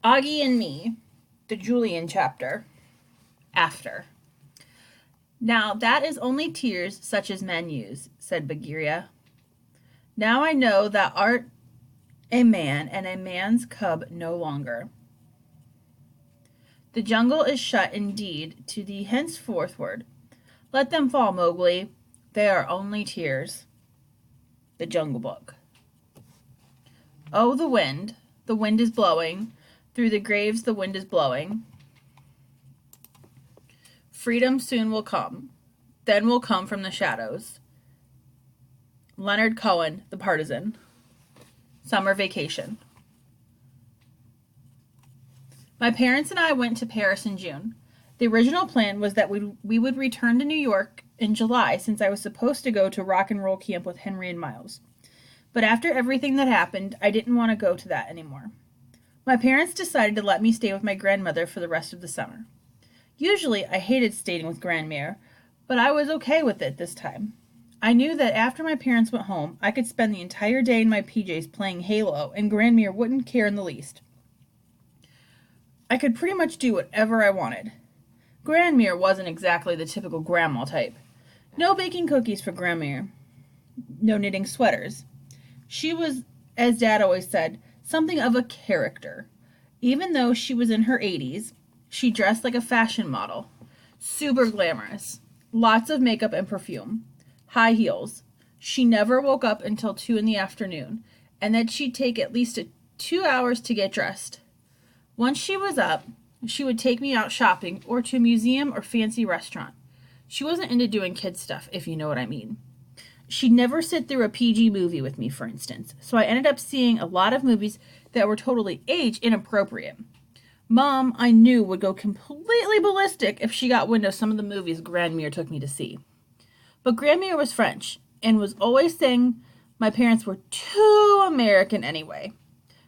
Auggie and Me, the Julian chapter. After. Now that is only tears such as men use, said Bagheera. Now I know that art a man and a man's cub no longer. The jungle is shut indeed to thee henceforthward. Let them fall, Mowgli. They are only tears. The Jungle Book. Oh, the wind is blowing. Through the graves the wind is blowing. Freedom soon will come. Then will come from the shadows. Leonard Cohen, The Partisan. Summer Vacation. My parents and I went to Paris in June. The original plan was that we would return to New York in July since I was supposed to go to rock and roll camp with Henry and Miles. But after everything that happened, I didn't want to go to that anymore. My parents decided to let me stay with my grandmother for the rest of the summer. Usually, I hated staying with Grandmere, but I was okay with it this time. I knew that after my parents went home, I could spend the entire day in my PJs playing Halo, and Grandmere wouldn't care in the least. I could pretty much do whatever I wanted. Grandmere wasn't exactly the typical grandma type. No baking cookies for Grandmere. No knitting sweaters. She was, as Dad always said, something of a character. Even though she was in her 80s, she dressed like a fashion model. Super glamorous. Lots of makeup and perfume. High heels. She never woke up until 2 in the afternoon, and then she'd take at least 2 hours to get dressed. Once she was up, she would take me out shopping or to a museum or fancy restaurant. She wasn't into doing kid stuff, if you know what I mean. She'd never sit through a PG movie with me, for instance, so I ended up seeing a lot of movies that were totally age inappropriate. Mom, I knew, would go completely ballistic if she got wind of some of the movies Grandmere took me to see. But Grandmere was French, and was always saying my parents were too American anyway.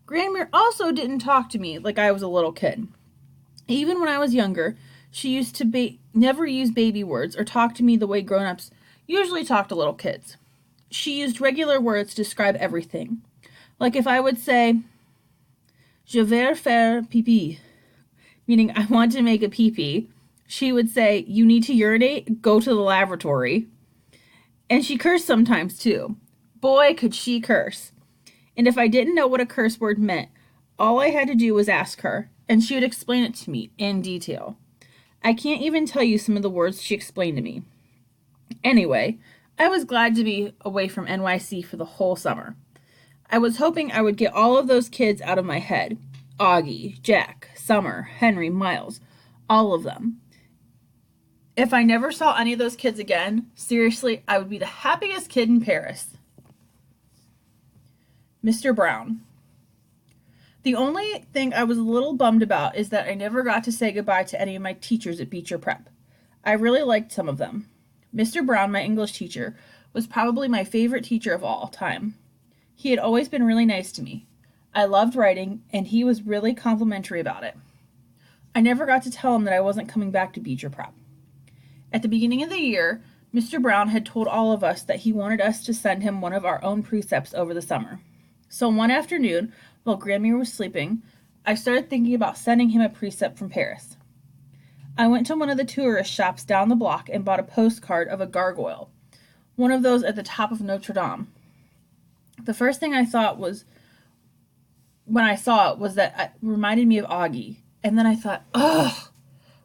Grandmere also didn't talk to me like I was a little kid. Even when I was younger, she used to never use baby words or talk to me the way grown-ups usually talk to little kids. She used regular words to describe everything. Like if I would say, je vais faire pipi, meaning I want to make a pee-pee, she would say, you need to urinate, go to the lavatory. And she cursed sometimes too. Boy, could she curse. And if I didn't know what a curse word meant, all I had to do was ask her, and she would explain it to me in detail. I can't even tell you some of the words she explained to me. Anyway, I was glad to be away from NYC for the whole summer. I was hoping I would get all of those kids out of my head. Auggie, Jack, Summer, Henry, Miles, all of them. If I never saw any of those kids again, seriously, I would be the happiest kid in Paris. Mr. Browne. The only thing I was a little bummed about is that I never got to say goodbye to any of my teachers at Beecher Prep. I really liked some of them. Mr. Browne, my English teacher, was probably my favorite teacher of all time. He had always been really nice to me. I loved writing, and he was really complimentary about it. I never got to tell him that I wasn't coming back to Beecher Prep. At the beginning of the year, Mr. Browne had told all of us that he wanted us to send him one of our own precepts over the summer. So one afternoon, while Grandmere was sleeping, I started thinking about sending him a precept from Paris. I went to one of the tourist shops down the block and bought a postcard of a gargoyle, one of those at the top of Notre Dame. The first thing I thought was, when I saw it, was that it reminded me of Auggie. And then I thought, ugh,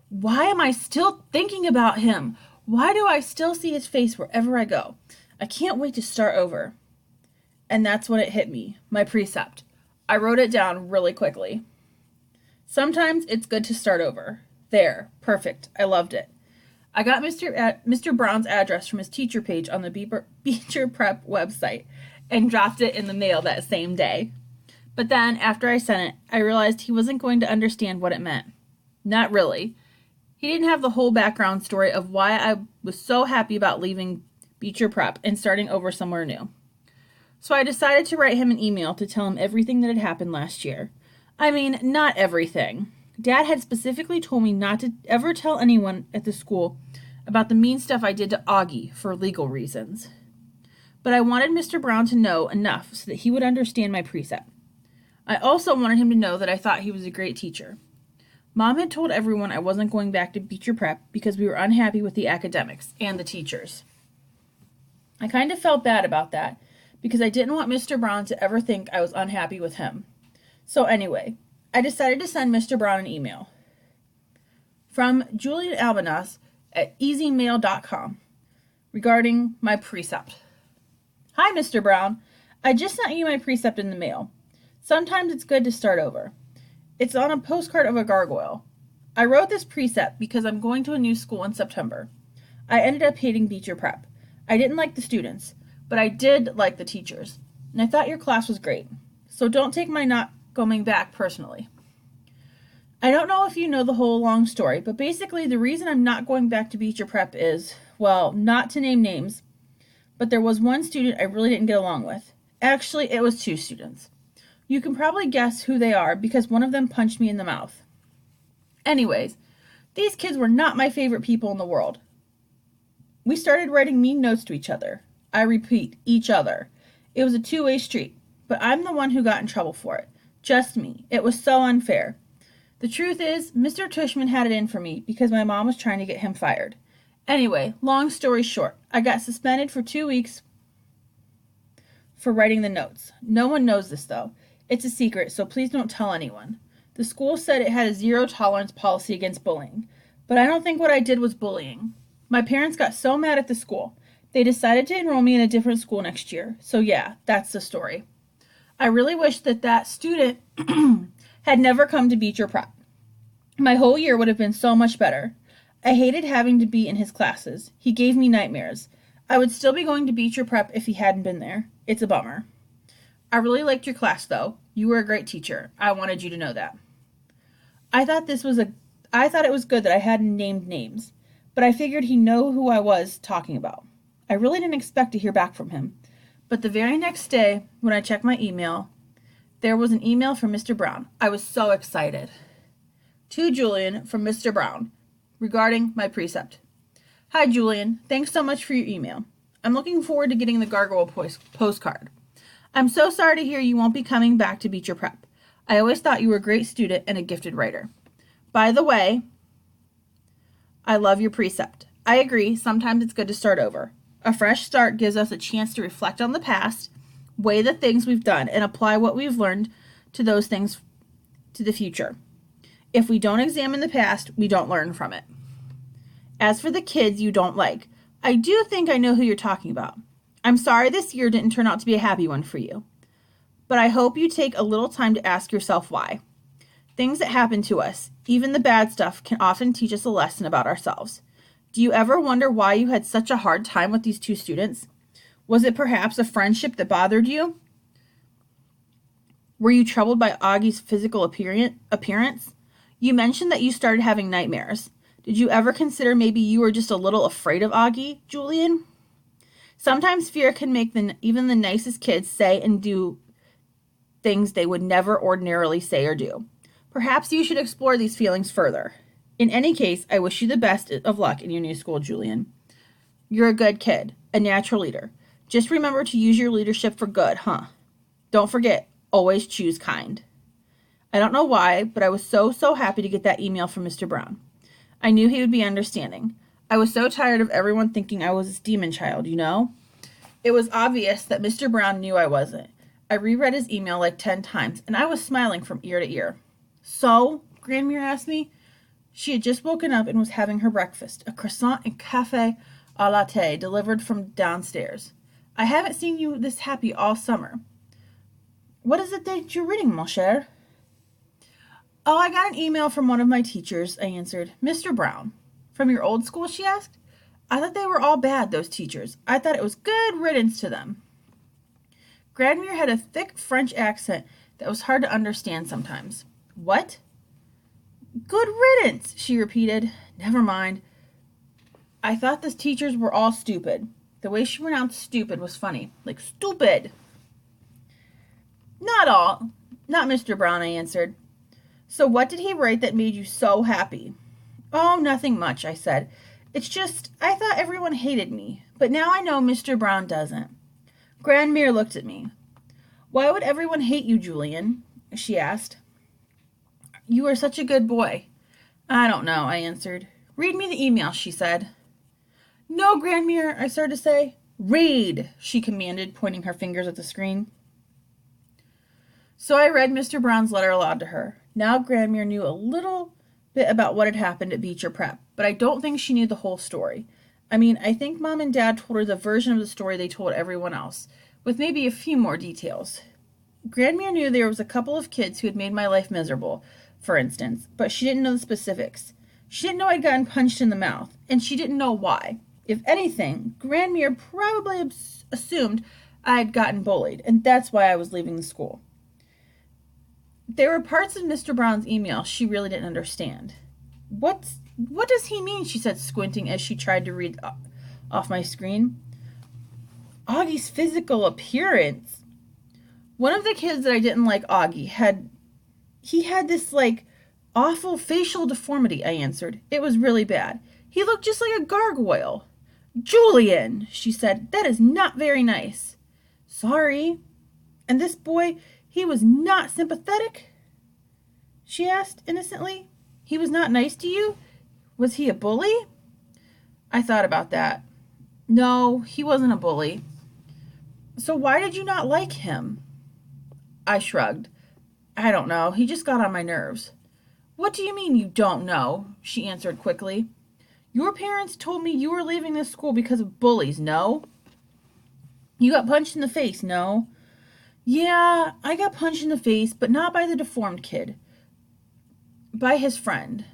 why am I still thinking about him? Why do I still see his face wherever I go? I can't wait to start over. And that's when it hit me, my precept. I wrote it down really quickly. Sometimes it's good to start over. There, perfect. I loved it. I got Mr. Browne's address from his teacher page on the Beecher Prep website and dropped it in the mail that same day. But then, after I sent it, I realized he wasn't going to understand what it meant. Not really. He didn't have the whole background story of why I was so happy about leaving Beecher Prep and starting over somewhere new. So I decided to write him an email to tell him everything that had happened last year. I mean, not everything. Dad had specifically told me not to ever tell anyone at the school about the mean stuff I did to Auggie for legal reasons. But I wanted Mr. Browne to know enough so that he would understand my precept. I also wanted him to know that I thought he was a great teacher. Mom had told everyone I wasn't going back to Beecher Prep because we were unhappy with the academics and the teachers. I kind of felt bad about that because I didn't want Mr. Browne to ever think I was unhappy with him. So anyway, I decided to send Mr. Browne an email. From Julian Albanas at easymail.com regarding my precept. Hi, Mr. Browne. I just sent you my precept in the mail. Sometimes it's good to start over. It's on a postcard of a gargoyle. I wrote this precept because I'm going to a new school in September. I ended up hating Beecher Prep. I didn't like the students, but I did like the teachers, and I thought your class was great. So don't take my not going back personally. I don't know if you know the whole long story, but basically the reason I'm not going back to Beecher Prep is, well, not to name names, but there was one student I really didn't get along with. Actually, it was two students. You can probably guess who they are because one of them punched me in the mouth. Anyways, these kids were not my favorite people in the world. We started writing mean notes to each other. I repeat, each other. It was a two-way street, but I'm the one who got in trouble for it. Just me. It was so unfair. The truth is, Mr. Tushman had it in for me because my mom was trying to get him fired. Anyway, long story short, I got suspended for 2 weeks for writing the notes. No one knows this, though. It's a secret, so please don't tell anyone. The school said it had a zero-tolerance policy against bullying, but I don't think what I did was bullying. My parents got so mad at the school, they decided to enroll me in a different school next year. So yeah, that's the story. I really wish that student had never come to Beecher Prep. My whole year would have been so much better. I hated having to be in his classes. He gave me nightmares. I would still be going to Beecher Prep if he hadn't been there. It's a bummer. I really liked your class, though. You were a great teacher. I wanted you to know that. I thought it was good that I hadn't named names, but I figured he'd know who I was talking about. I really didn't expect to hear back from him, but the very next day, when I checked my email, there was an email from Mr. Browne. I was so excited. To Julian from Mr. Browne regarding my precept. Hi, Julian. Thanks so much for your email. I'm looking forward to getting the gargoyle postcard. I'm so sorry to hear you won't be coming back to Beecher Prep. I always thought you were a great student and a gifted writer. By the way, I love your precept. I agree, sometimes it's good to start over. A fresh start gives us a chance to reflect on the past, weigh the things we've done, and apply what we've learned to those things to the future. If we don't examine the past, we don't learn from it. As for the kids you don't like, I do think I know who you're talking about. I'm sorry this year didn't turn out to be a happy one for you, but I hope you take a little time to ask yourself why. Things that happen to us, even the bad stuff, can often teach us a lesson about ourselves. Do you ever wonder why you had such a hard time with these two students? Was it perhaps a friendship that bothered you? Were you troubled by Augie's physical appearance? You mentioned that you started having nightmares. Did you ever consider maybe you were just a little afraid of Auggie, Julian? Sometimes fear can make even the nicest kids say and do things they would never ordinarily say or do. Perhaps you should explore these feelings further. In any case, I wish you the best of luck in your new school, Julian. You're a good kid, a natural leader. Just remember to use your leadership for good, huh? Don't forget, always choose kind. I don't know why, but I was so happy to get that email from Mr. Browne. I knew he would be understanding. I was so tired of everyone thinking I was this demon child, you know? It was obvious that Mr. Browne knew I wasn't. I reread his email like 10 times, and I was smiling from ear to ear. So, Grandmere asked me. She had just woken up and was having her breakfast, a croissant and café au latte delivered from downstairs. I haven't seen you this happy all summer. What is it that you're reading, mon cher? Oh, I got an email from one of my teachers, I answered. Mr. Browne. From your old school, she asked. I thought they were all bad, those teachers. I thought it was good riddance to them. Grandmere had a thick French accent that was hard to understand sometimes. What? Good riddance, she repeated. Never mind. I thought the teachers were all stupid. The way she pronounced stupid was funny. Like, stupid. Not all. Not Mr. Browne, I answered. So what did he write that made you so happy? Oh, nothing much, I said. It's just, I thought everyone hated me, but now I know Mr. Browne doesn't. Grandmere looked at me. Why would everyone hate you, Julian? she asked. You are such a good boy. I don't know, I answered. Read me the email, she said. No, Grandmere, I started to say. Read, she commanded, pointing her fingers at the screen. So I read Mr. Browne's letter aloud to her. Now Grandmere knew a little bit about what had happened at Beecher Prep, but I don't think she knew the whole story. I mean, I think Mom and Dad told her the version of the story they told everyone else, with maybe a few more details. Grandmere knew there was a couple of kids who had made my life miserable, for instance, but she didn't know the specifics. She didn't know I'd gotten punched in the mouth, and she didn't know why. If anything, Grandmere probably assumed I had gotten bullied, and that's why I was leaving the school. There were parts of Mr. Browne's email she really didn't understand. What does he mean? She said, squinting as she tried to read off my screen. Augie's physical appearance. One of the kids that I didn't like, Auggie, had this, awful facial deformity, I answered. It was really bad. He looked just like a gargoyle. Julian, she said, that is not very nice. Sorry. And this boy, he was not sympathetic? She asked innocently. He was not nice to you? Was he a bully? I thought about that. No, he wasn't a bully. So why did you not like him? I shrugged. I don't know. He just got on my nerves. What do you mean you don't know? She answered quickly. Your parents told me you were leaving this school because of bullies, no? You got punched in the face, no? Yeah, I got punched in the face, but not by the deformed kid. By his friend.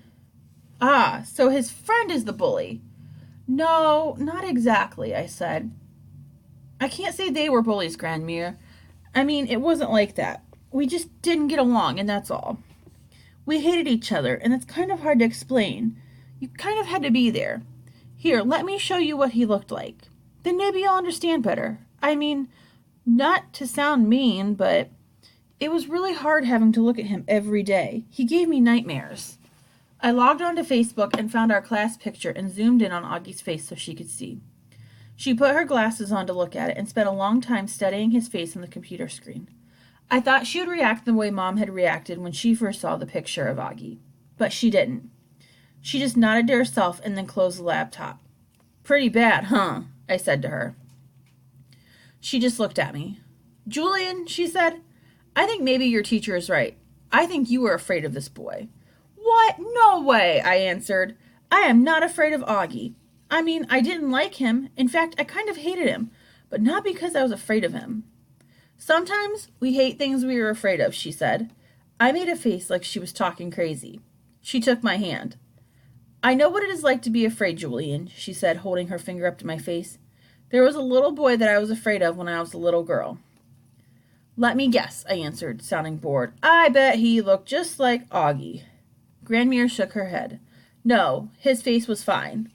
Ah, so his friend is the bully. No, not exactly, I said. I can't say they were bullies, Grandmere. I mean, it wasn't like that. We just didn't get along, and that's all. We hated each other, and it's kind of hard to explain. You kind of had to be there. Here, let me show you what he looked like. Then maybe you'll understand better. I mean, not to sound mean, but it was really hard having to look at him every day. He gave me nightmares. I logged onto Facebook and found our class picture and zoomed in on Augie's face so she could see. She put her glasses on to look at it and spent a long time studying his face on the computer screen. I thought she would react the way Mom had reacted when she first saw the picture of Auggie, but she didn't. She just nodded to herself and then closed the laptop. Pretty bad, huh? I said to her. She just looked at me. Julian, she said, I think maybe your teacher is right. I think you were afraid of this boy. What? No way, I answered. I am not afraid of Auggie. I mean, I didn't like him. In fact, I kind of hated him, but not because I was afraid of him. Sometimes we hate things we are afraid of, she said. I made a face like she was talking crazy. She took my hand. I know what it is like to be afraid, Julian, she said, holding her finger up to my face. There was a little boy that I was afraid of when I was a little girl. Let me guess, I answered, sounding bored. I bet he looked just like Auggie. Grandmere shook her head. No, his face was fine.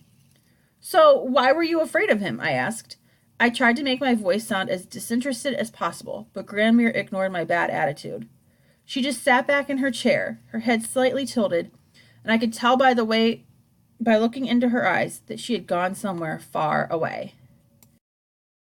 So why were you afraid of him? I asked. I tried to make my voice sound as disinterested as possible, but Grandmere ignored my bad attitude. She just sat back in her chair, her head slightly tilted, and I could tell by looking into her eyes that she had gone somewhere far away.